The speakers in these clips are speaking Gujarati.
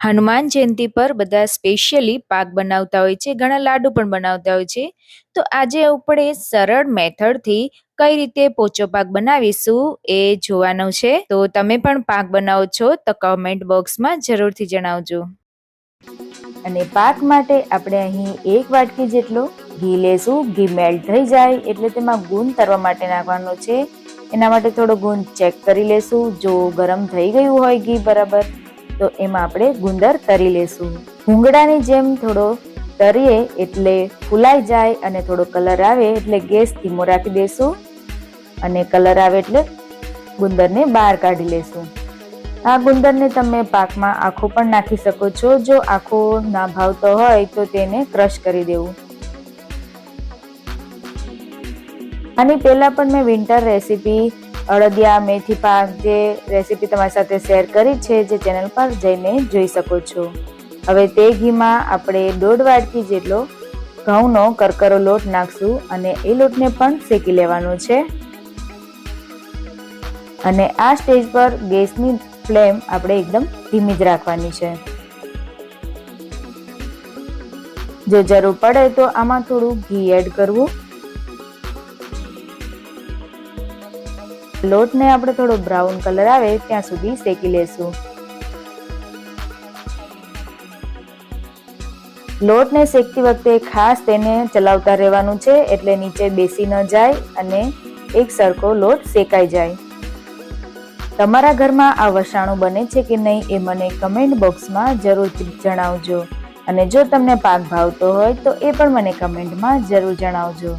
હનુમાન જયંતી પર બધા સ્પેશિયલી પાક બનાવતા હોય છે, ઘણા લાડુ પણ બનાવતા હોય છે. તો આજે આપણે સરળ મેથડથી કઈ રીતે પોચો પાક બનાવીશું એ જોવાનું છે. તો તમે પણ પાક બનાવો છો તો કમેન્ટ બોક્સમાં જરૂરથી જણાવજો. અને પાક માટે આપણે અહીં 1 વાટકી જેટલો ઘી લેશું. ઘી મેલ્ટ થઈ જાય એટલે તેમાં ગુંદ તરવા માટે નાખવાનો છે. એના માટે થોડો ગુંદ ચેક કરી લેશું. જો ગરમ થઈ ગયું હોય ઘી બરાબર તો એમાં આપણે ગુંદર તરી લેશું. ભૂંગળાની જેમ થોડો તરીએ એટલે ફૂલાઈ જાય અને થોડો કલર આવે એટલે ગેસ ધીમો રાખી દેશું અને કલર આવે એટલે ગુંદરને બહાર કાઢી લેશું. આ ગુંદરને તમે પાકમાં આખો પણ નાખી શકો છો. જો આખો ના ભાવતો હોય તો તેને ક્રશ કરી દેવું. આની પહેલા પણ મેં વિન્ટર રેસીપી અડદિયા મેથી પાક જે રેસીપી તમારી સાથે શેર કરી છે, જે ચેનલ પર જઈને જોઈ શકો છો. હવે તે ઘીમાં આપણે 1.5 વાટકી જેટલો ઘઉંનો કરકરો લોટ નાખશું અને એ લોટને પણ શેકી લેવાનો છે. અને આ સ્ટેજ પર ગેસની ફ્લેમ આપણે એકદમ ધીમી જ રાખવાની છે. જો જરૂર પડે તો આમાં થોડું ઘી એડ કરવું. લોટને આપણે થોડો બ્રાઉન કલર આવે ત્યાં સુધી શેકી લેશું. લોટને શેકતી વખતે ખાસ તેને ચલાવતા રહેવાનું છે એટલે નીચે બેસી ન જાય અને એક સરખો લોટ શેકાઈ જાય. તમારા ઘરમાં આ વસાણું બને છે કે નહીં એ મને કમેન્ટ બોક્સમાં જરૂરથી જણાવજો. અને જો તમને પાક ભાવતો હોય તો એ પણ મને કમેન્ટમાં જરૂર જણાવજો.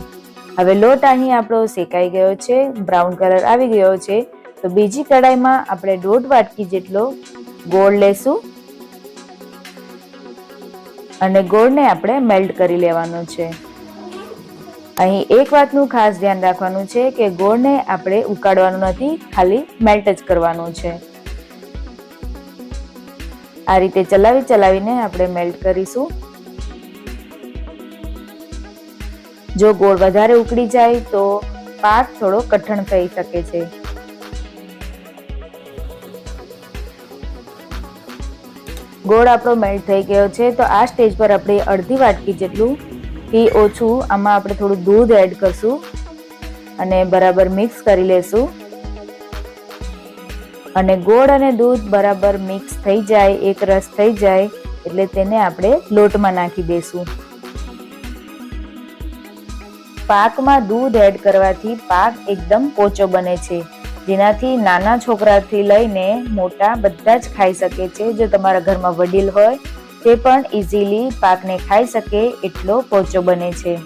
હવે લોટ અહીં આપણો શેકાઈ ગયો છે, બ્રાઉન કલર આવી ગયો છે. તો બીજી કડાઈમાં આપણે 1.5 વાટકી જેટલો ગોળ લેશું અને ગોળને આપણે મેલ્ટ કરી લેવાનો છે. અહીં એક વાતનું ખાસ ધ્યાન રાખવાનું છે કે ગોળને આપણે ઉકાળવાનું નથી, ખાલી મેલ્ટ જ કરવાનું છે. આ રીતે ચલાવીને આપણે મેલ્ટ કરીશું. જો ગોળ વધારે ઉકળી જાય તો પાક થોડો કઠણ થઈ શકે છે. ગોળ આપણો મેલ્ટ થઈ ગયો છે તો આ સ્ટેજ પર આપણે 1/2 વાટકી જેટલું થી ઓછું આમાં આપણે થોડું દૂધ એડ કરશું અને બરાબર મિક્સ કરી લેશું. અને ગોળ અને દૂધ બરાબર મિક્સ થઈ જાય, એક રસ થઈ જાય એટલે તેને આપણે લોટમાં નાખી દેશું. પાકમાં દૂધ એડ કરવાથી પાક એકદમ પોચો બને છે, જેનાથી નાના છોકરાથી લઈને મોટા બધા જ ખાઈ શકે છે. જો તમારા ઘરમાં વડીલ હોય તે પણ ઇઝીલી પાકને ખાઈ શકે એટલો પોચો બને છે.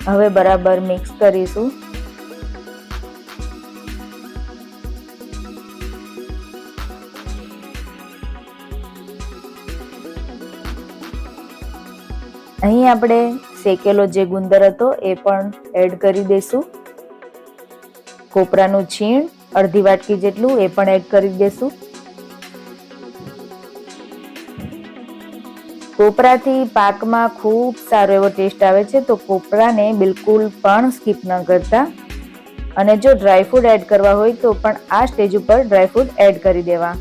હવે બરાબર મિક્સ કરીશું. અહીં આપણે શેકેલો જે ગુંદર હતો એ પણ એડ કરી દઈશું. કોપરાનું છીણ 1/2 વાટકી જેટલું એ પણ એડ કરી દઈશું. કોપરાથી પાકમાં ખૂબ સારો એવો ટેસ્ટ આવે છે, તો કોપરાને બિલકુલ પણ સ્કીપ ન કરતા. અને જો ડ્રાયફ્રૂટ એડ કરવા હોય તો પણ આ સ્ટેજ ઉપર ડ્રાયફ્રૂટ એડ કરી દેવા.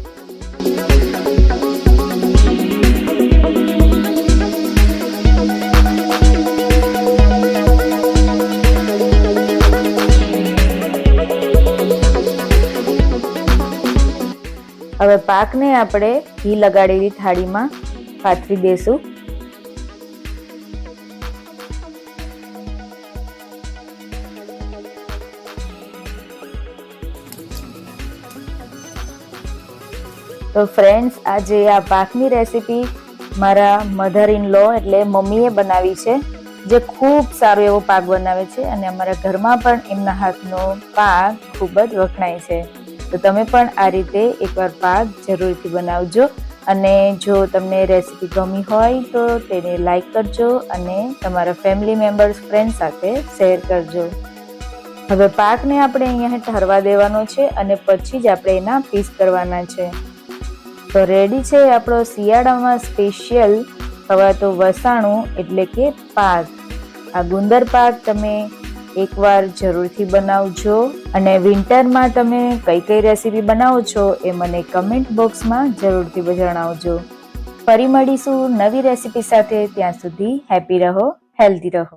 હવે પાકને આપણે ઘી લગાડેલી થાળીમાં પાથરી દેશું. તો ફ્રેન્ડ્સ, આજે આ પાકની રેસીપી મારા મધર ઇન લો એટલે મમ્મીએ બનાવી છે, જે ખૂબ સારો એવો પાક બનાવે છે અને અમારા ઘરમાં પણ એમના હાથનો પાક ખૂબ જ વખણાય છે. તો તમે પણ આ રીતે એકવાર પાક જરૂરથી બનાવજો. અને જો તમને રેસીપી ગમી હોય તો તેને લાઈક કરજો અને તમારા ફેમિલી મેમ્બર્સ, ફ્રેન્ડ સાથે શેર કરજો. હવે પાકને આપણે અહીંયા ઠરવા દેવાનો છે અને પછી જ આપણે એના પીસ કરવાના છે. તો રેડી છે આપણો શિયાળામાં સ્પેશિયલ ખવાતો વસાણું એટલે કે પાક. આ ગુંદર પાક તમે એકવાર જરૂરથી બનાવજો અને વિન્ટરમાં તમે કઈ કઈ રેસીપી બનાવો છો એ મને કમેન્ટ બોક્સમાં જરૂરથી જણાવજો. ફરી મળીશું નવી રેસીપી સાથે. ત્યાં સુધી હેપી રહો, હેલ્ધી રહો.